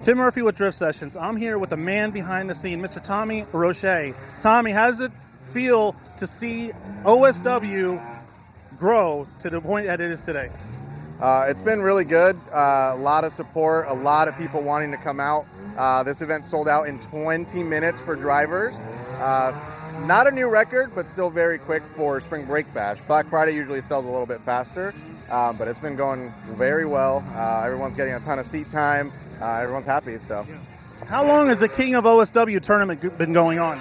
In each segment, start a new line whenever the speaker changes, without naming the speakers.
Tim Murphy with Drift Sessions. I'm here with the man behind the scene, Mr. Tommy Roche. Tommy, how does it feel to see OSW grow to the point that it is today?
It's been really good. A lot of support, a lot of people wanting to come out. This event sold out in 20 minutes for drivers. Not a new record, but still very quick for Spring Break Bash. Black Friday usually sells a little bit faster, but it's been going very well. Everyone's getting a ton of seat time. Everyone's happy. So,
how long has the King of OSW tournament been going on?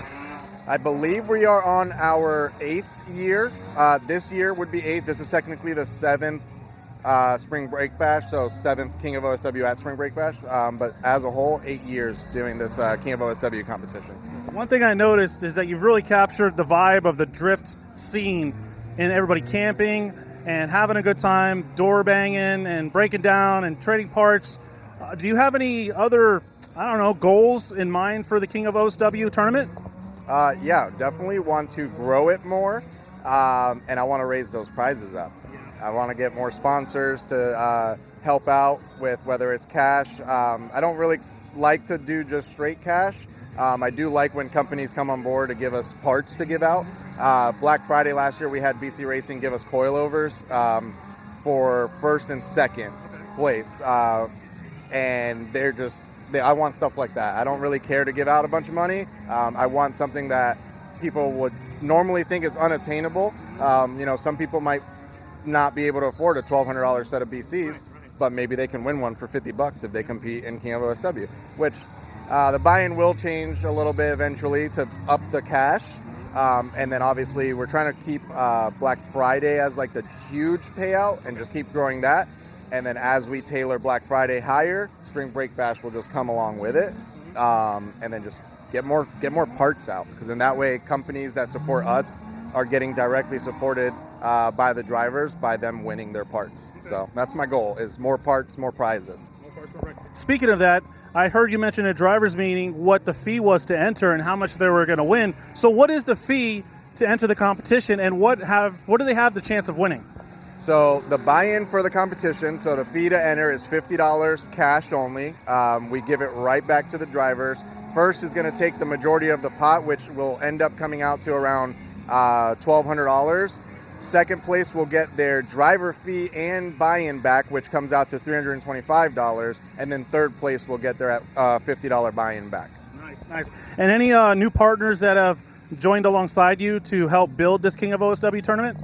I believe we are on our 8th year. This year would be 8th. This is technically the 7th Spring Break Bash, so 7th King of OSW at Spring Break Bash. But as a whole, 8 years doing this King of OSW competition.
One thing I noticed is that you've really captured the vibe of the drift scene, and everybody camping and having a good time, door banging and breaking down and trading parts. Do you have any other, goals in mind for the King of OSW tournament?
Yeah, definitely want to grow it more, and I want to raise those prizes up. I want to get more sponsors to help out with whether it's cash. I don't really like to do just straight cash. I do like when companies come on board to give us parts to give out. Black Friday last year, we had BC Racing give us coilovers for first and second place. And I want stuff like that. I don't really care to give out a bunch of money. I want something that people would normally think is unattainable. Some people might not be able to afford a $1,200 set of BCs, but maybe they can win one for $50 if they compete in King of OSW, which the buy-in will change a little bit eventually to up the cash. And then obviously we're trying to keep Black Friday as like the huge payout and just keep growing that. And then as we tailor Black Friday higher, Spring Break Bash will just come along with it, and then just get more parts out. Because in that way, companies that support us are getting directly supported by the drivers by them winning their parts. So that's my goal: is more parts, more prizes.
Speaking of that, I heard you mention at a drivers meeting what the fee was to enter and how much they were going to win. So what is the fee to enter the competition, and what do they have the chance of winning?
So the buy-in for the competition, so the fee to enter is $50 cash only. We give it right back to the drivers. First is going to take the majority of the pot, which will end up coming out to around $1,200. Second place will get their driver fee and buy-in back, which comes out to $325. And then third place will get their $50 buy-in back.
Nice. And any new partners that have joined alongside you to help build this King of OSW tournament?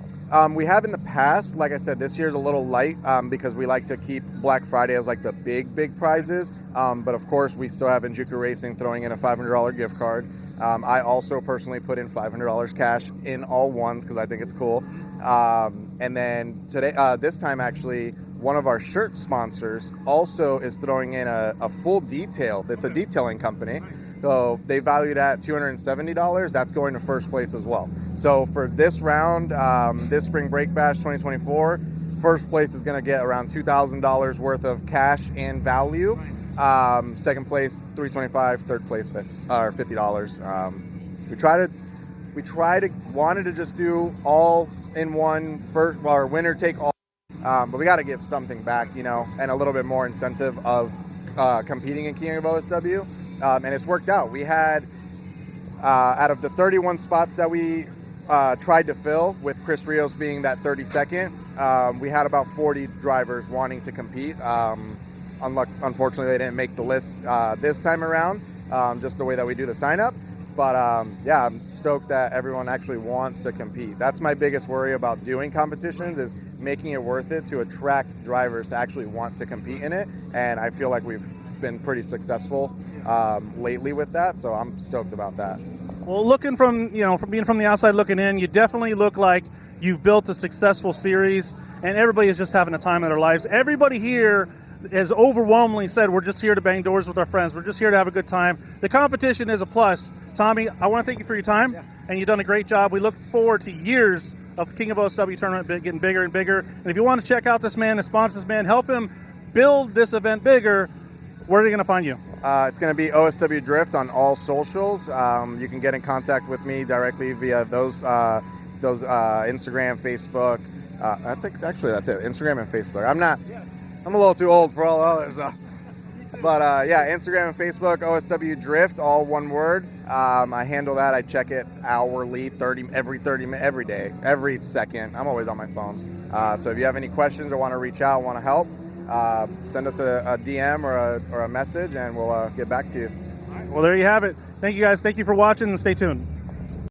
We have in the past. Like I said, this year's a little light because we like to keep Black Friday as like the big prizes. But of course, we still have Injuku Racing throwing in a $500 gift card. I also personally put in $500 cash in all ones because I think it's cool. And then today, this time actually, one of our shirt sponsors also is throwing in a full detail. It's a detailing company. So they valued at $270. That's going to first place as well. So for this round, this Spring Break Bash 2024, first place is going to get around $2,000 worth of cash and value. Second place, $325. Third place, $50. Wanted to just do all in one first, or winner take all. But we got to give something back, and a little bit more incentive of competing in King of OSW. And it's worked out. We had, out of the 31 spots that we tried to fill, with Chris Rios being that 32nd, we had about 40 drivers wanting to compete. Unfortunately, they didn't make the list this time around, just the way that we do the sign up. But yeah, I'm stoked that everyone actually wants to compete. That's my biggest worry about doing competitions, is making it worth it to attract drivers to actually want to compete in it. And I feel like we've been pretty successful lately with that, so I'm stoked about that.
Well, looking from being from the outside looking in, you definitely look like you've built a successful series, and everybody is just having a time of their lives. Everybody here has overwhelmingly said, we're just here to bang doors with our friends. We're just here to have a good time. The competition is a plus. Tommy, I want to thank you for your time, and you've done a great job. We look forward to years of King of OSW tournament getting bigger and bigger. And if you want to check out this man and sponsor this man, help him build this event bigger, where are they going to find you?
It's going to be OSW Drift on all socials. You can get in contact with me directly via those Instagram, Facebook. I think actually that's it, Instagram and Facebook. I'm a little too old for all others. But yeah, Instagram and Facebook, OSW Drift, all one word. I handle that. I check it hourly, every 30 minutes, every day, every second. I'm always on my phone. So if you have any questions or want to reach out, want to help, send us a DM or a message, and we'll get back to you.
Well, there you have it. Thank you guys. Thank you for watching, and stay tuned.